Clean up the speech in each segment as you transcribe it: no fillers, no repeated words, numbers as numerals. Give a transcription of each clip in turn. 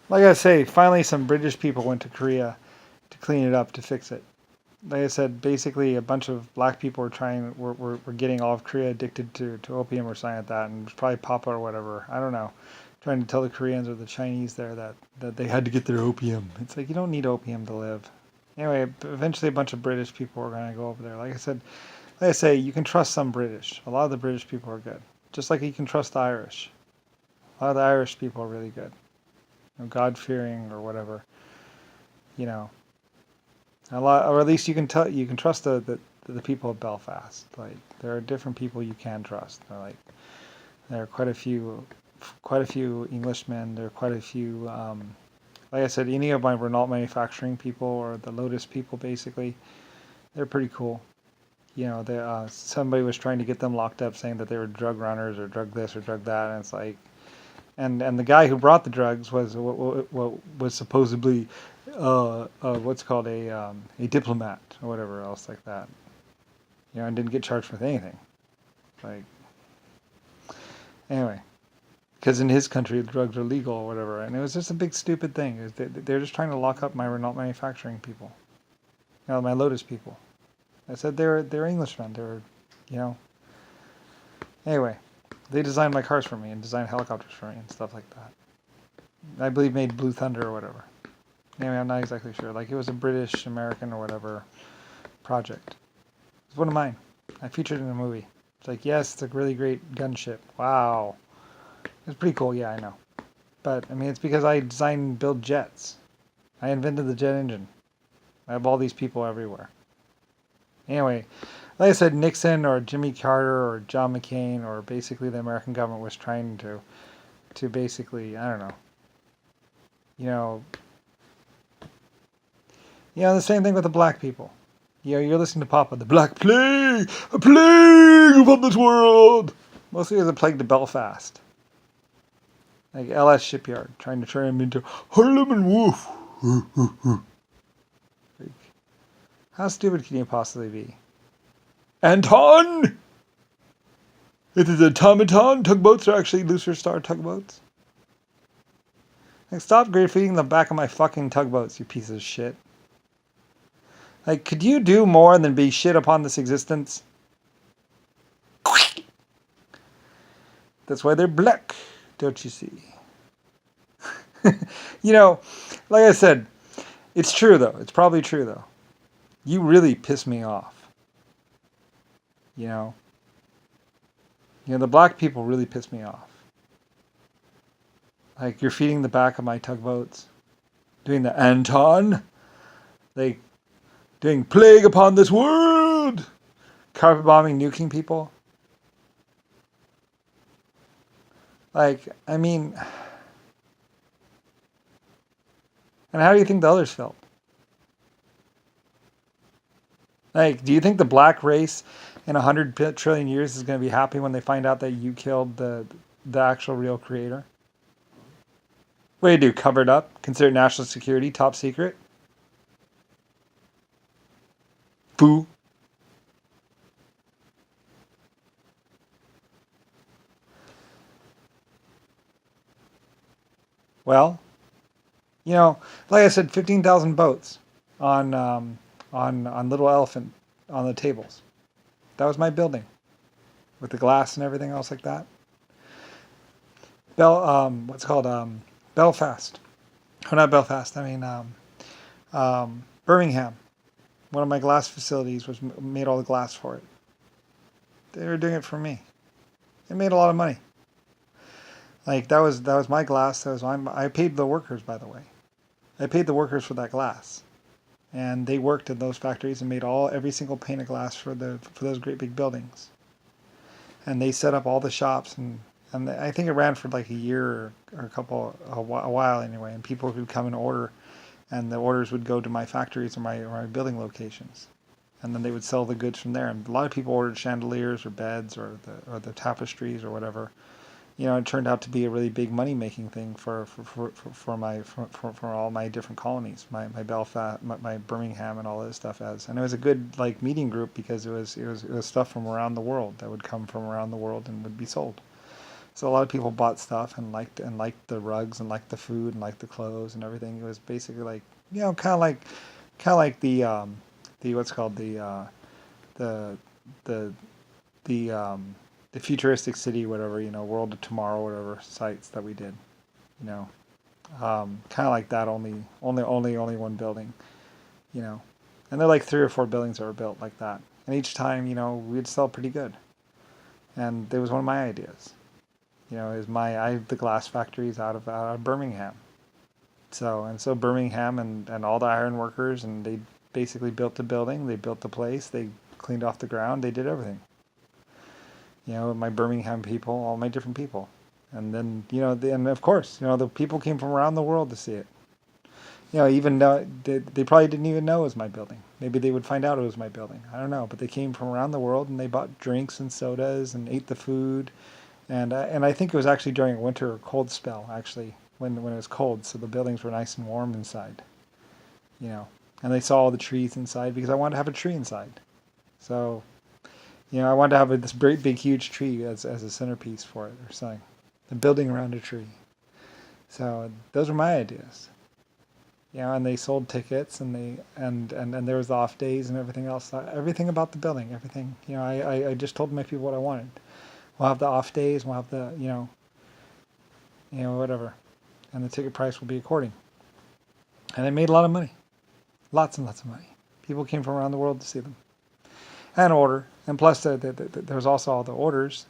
Like I say, finally some British people went to Korea to clean it up, to fix it. Like I said, basically a bunch of black people were getting all of Korea addicted to opium or something like that, and it was probably Papa or whatever. I don't know. Trying to tell the Koreans or the Chinese there that they had to get their opium. It's like you don't need opium to live. Anyway, eventually a bunch of British people were going to go over there. Like I say, you can trust some British. A lot of the British people are good. Just like you can trust the Irish. A lot of the Irish people are really good. God fearing or whatever. You know, a lot, or at least you can trust the people of Belfast. Like there are different people you can trust. There are quite a few Englishmen. There are quite a few. Like I said, any of my Renault manufacturing people or the Lotus people, basically, they're pretty cool. Somebody was trying to get them locked up, saying that they were drug runners or drug this or drug that, and it's like, and the guy who brought the drugs what was supposedly what's called a diplomat or whatever else like that, and didn't get charged with anything. Like anyway, because in his country the drugs are legal or whatever, and it was just a big stupid thing. They're just trying to lock up my Renault manufacturing people, my Lotus people. I said they're Englishmen. You know. Anyway, they designed my cars for me and designed helicopters for me and stuff like that. I believe made Blue Thunder or whatever. Anyway, I'm not exactly sure. Like it was a British, American, or whatever project. It's one of mine. I featured it in a movie. It's like, yes, it's a really great gunship. Wow. It's pretty cool, yeah, I know. But, I mean, it's because I design and build jets. I invented the jet engine. I have all these people everywhere. Anyway, like I said, Nixon or Jimmy Carter or John McCain or basically the American government was trying to basically, I don't know, you know, the same thing with the black people. You're listening to Papa, the Black Plague, a plague upon this world. Mostly as a plague to Belfast. Like LS Shipyard, trying to turn him into Harlem and Wolf. Like, how stupid can you possibly be? Anton! It is automaton. Tugboats are actually Lucifer Star tugboats. Like, stop graffitiing the back of my fucking tugboats, you piece of shit. Like, could you do more than be shit upon this existence? That's why they're black, don't you see? Like I said, it's true though. It's probably true though. You really piss me off. You know? The black people really piss me off. Like, you're feeding the back of my tugboats. Doing the Anton. Like, doing plague upon this world. Carpet bombing, nuking people. Like, I mean... And how do you think the others felt? Like, do you think the black race in 100 trillion years is going to be happy when they find out that you killed the actual real creator? What do you do? Cover it up? Consider national security top secret? Foo. Well, like I said, 15,000 boats on Little Elephant on the tables. That was my building with the glass and everything else like that. What's it called? Belfast. Oh, not Belfast. I mean, Birmingham. One of my glass facilities made all the glass for it. They were doing it for me. They made a lot of money. Like that was my glass. I paid the workers, by the way. I paid the workers for that glass, and they worked in those factories and made every single pane of glass for those great big buildings. And they set up all the shops, and I think it ran for like a year or a while anyway. And people could come and order, and the orders would go to my factories or my building locations, and then they would sell the goods from there. And a lot of people ordered chandeliers or beds or the tapestries or whatever. It turned out to be a really big money making thing for all my different colonies, my Belfast, my Birmingham, and all this stuff. And it was a good like meeting group because it was stuff from around the world that would come from around the world and would be sold. So a lot of people bought stuff and liked the rugs and liked the food and liked the clothes and everything. It was basically like, kind of like the what's called the the the futuristic city, whatever, World of Tomorrow, whatever sites that we did, you know, kind of like that, only one building, you know, and they're like 3 or 4 buildings that were built like that, and each time, we'd sell pretty good, and it was one of my ideas, I have the glass factories out of Birmingham, so Birmingham and all the iron workers, and they basically built the building, they built the place, they cleaned off the ground, they did everything. My Birmingham people, all my different people. And then, and of course, the people came from around the world to see it. Even though they probably didn't even know it was my building. Maybe they would find out it was my building. I don't know. But they came from around the world and they bought drinks and sodas and ate the food. And I think it was actually during a winter or cold spell, actually, when it was cold. So the buildings were nice and warm inside, And they saw all the trees inside because I wanted to have a tree inside. So I wanted to have this great big huge tree as a centerpiece for it or something. A building around a tree. So those were my ideas. And they sold tickets and and there was off days and everything else. Everything about the building, everything. I just told my people what I wanted. We'll have the off days, we'll have the, whatever. And the ticket price will be according. And they made a lot of money. Lots and lots of money. People came from around the world to see them. And order, and plus there's also all the orders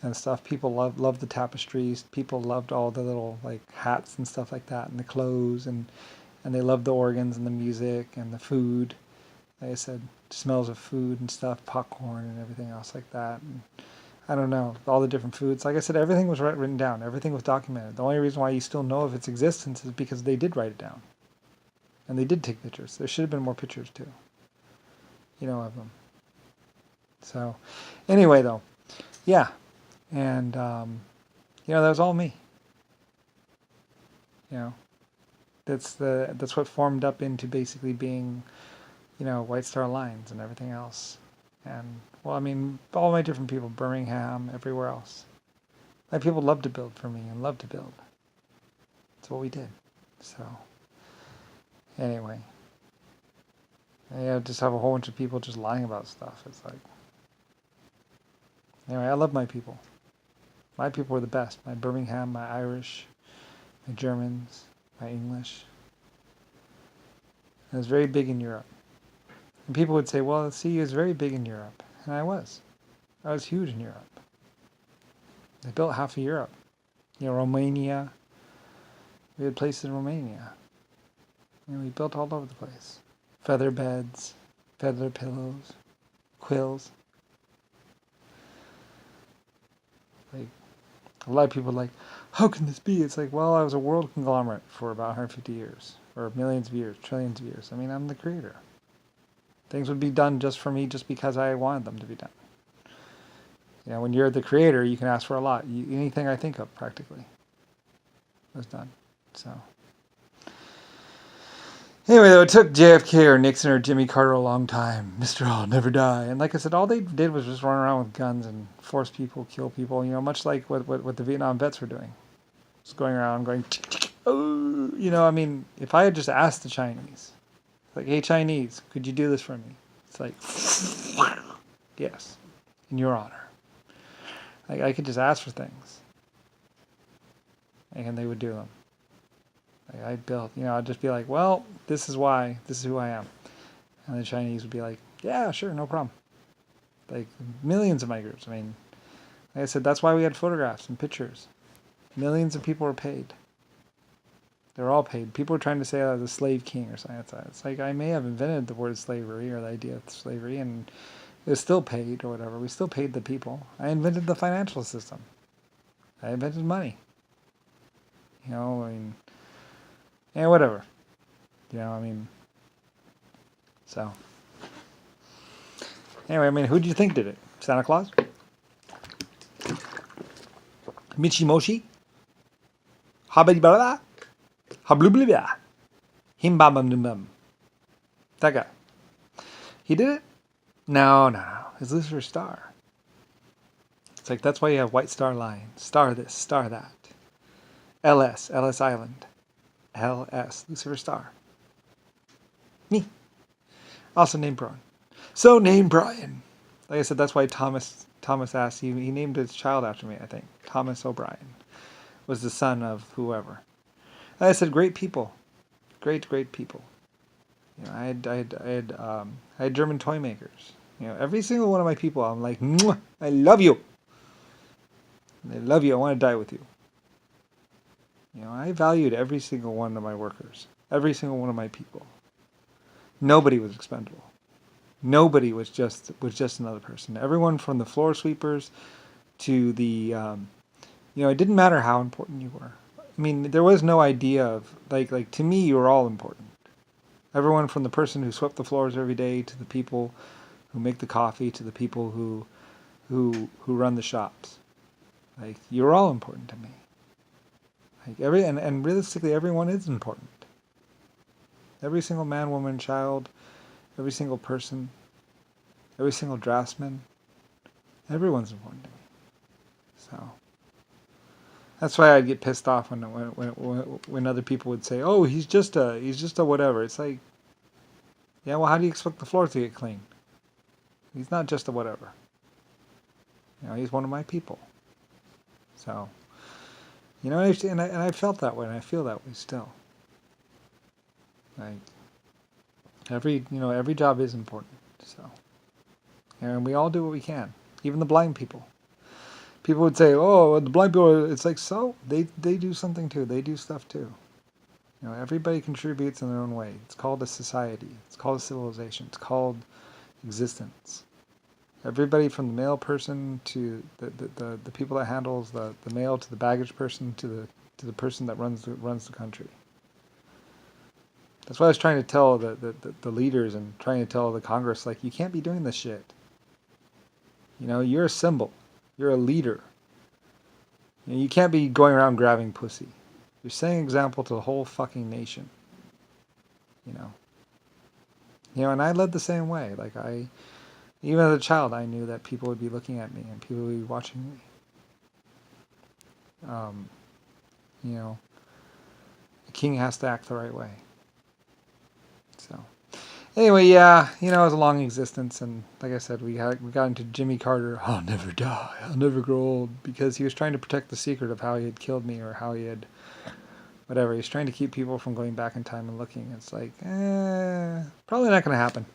and stuff. People loved the tapestries. People loved all the little like hats and stuff like that, and the clothes, and they loved the organs and the music and the food. Like I said, smells of food and stuff, popcorn and everything else like that. And I don't know, all the different foods. Like I said, everything was written down. Everything was documented. The only reason why you still know of its existence is because they did write it down, and they did take pictures. There should have been more pictures too, of them. So, anyway, though, yeah, and that was all me. That's what formed up into basically being, White Star Lines and everything else, and well, I mean, all my different people, Birmingham, everywhere else. My people love to build for me and love to build. That's what we did. So, anyway, just have a whole bunch of people just lying about stuff. It's like. Anyway, I love my people. My people were the best. My Birmingham, my Irish, my Germans, my English. I was very big in Europe. And people would say, well, see, it was very big in Europe. And I was. I was huge in Europe. I built half of Europe. Romania. We had places in Romania. We built all over the place. Feather beds, feather pillows, quills. Like, a lot of people are like, how can this be? It's like, well, I was a world conglomerate for about 150 years, or millions of years, trillions of years. I mean, I'm the creator. Things would be done just for me, just because I wanted them to be done. When you're the creator, you can ask for a lot. Anything I think of, practically, was done. So, anyway, though, it took JFK or Nixon or Jimmy Carter a long time. Mr. I'll never die. And like I said, all they did was just run around with guns and force people, kill people, much like what the Vietnam vets were doing. Just going around going, oh, I mean, if I had just asked the Chinese, like, hey, Chinese, could you do this for me? It's like, yes, in your honor. Like, I could just ask for things, and they would do them. Like, I built, I'd just be like, well, this is why, this is who I am. And the Chinese would be like, yeah, sure, no problem. Like, millions of migrants. I mean, like I said, that's why we had photographs and pictures. Millions of people were paid. They were all paid. People were trying to say I was a slave king or something like that. It's like, I may have invented the word slavery or the idea of slavery, and it was still paid or whatever. We still paid the people. I invented the financial system. I invented money. I mean, yeah, whatever. I mean, so. Anyway, I mean, who do you think did it? Santa Claus? Michimoshi? Habadibaba? Hablublibia? Himbabam. That guy. He did it? No. It's Lucifer Star. It's like, that's why you have White Star Line. Star this, star that. LS, Ellis Island. LS, Lucifer Star. Me. Also named Brian. So named Brian. Like I said, that's why Thomas asked. He named his child after me, I think. Thomas O'Brien was the son of whoever. Like I said, great people. Great people. You know, I had German toy makers. You know, every single one of my people, I'm like, mwah, I love you. I love you. I want to die with you. You know, I valued every single one of my workers. Every single one of my people. Nobody was expendable. Nobody was just another person. Everyone from the floor sweepers to the, it didn't matter how important you were. I mean, there was no idea of, like to me, you were all important. Everyone from the person who swept the floors every day to the people who make the coffee to the people who run the shops. Like, you're all important to me. Like and realistically, everyone is important. Every single man, woman, child, every single person, every single draftsman, everyone's important to me. So that's why I'd get pissed off when other people would say, "Oh, he's just a whatever." It's like, yeah, well, how do you expect the floors to get clean? He's not just a whatever. You know, he's one of my people. So, you know, and I felt that way, and I feel that way still. Like, every job is important. So, and we all do what we can. Even the blind people. People would say, "Oh, the blind people." It's like, so they do something too. They do stuff too. You know, everybody contributes in their own way. It's called a society. It's called a civilization. It's called existence. Everybody from the mail person to the people that handles the mail, to the baggage person, to the person that runs the country. That's what I was trying to tell the leaders and trying to tell the Congress, like, you can't be doing this shit. You know, you're a symbol. You're a leader. You can't be going around grabbing pussy. You're setting an example to the whole fucking nation. You know, and I led the same way. Like, even as a child, I knew that people would be looking at me and people would be watching me. You know, a king has to act the right way. So, anyway, yeah, you know, it was a long existence, and like I said, we got into Jimmy Carter. I'll never die. I'll never grow old, because he was trying to protect the secret of how he had killed me, or how he had whatever. He's trying to keep people from going back in time and looking. It's like, probably not going to happen.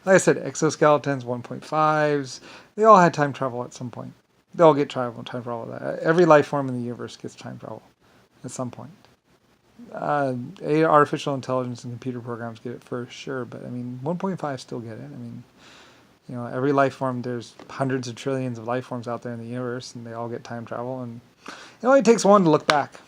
Like I said, exoskeletons, 1.5s, they all had time travel at some point. They all get time travel. Every life form in the universe gets time travel at some point. Artificial intelligence and computer programs get it for sure, but I mean, 1.5 still get it. I mean, you know, every life form, there's hundreds of trillions of life forms out there in the universe, and they all get time travel, and it only takes one to look back.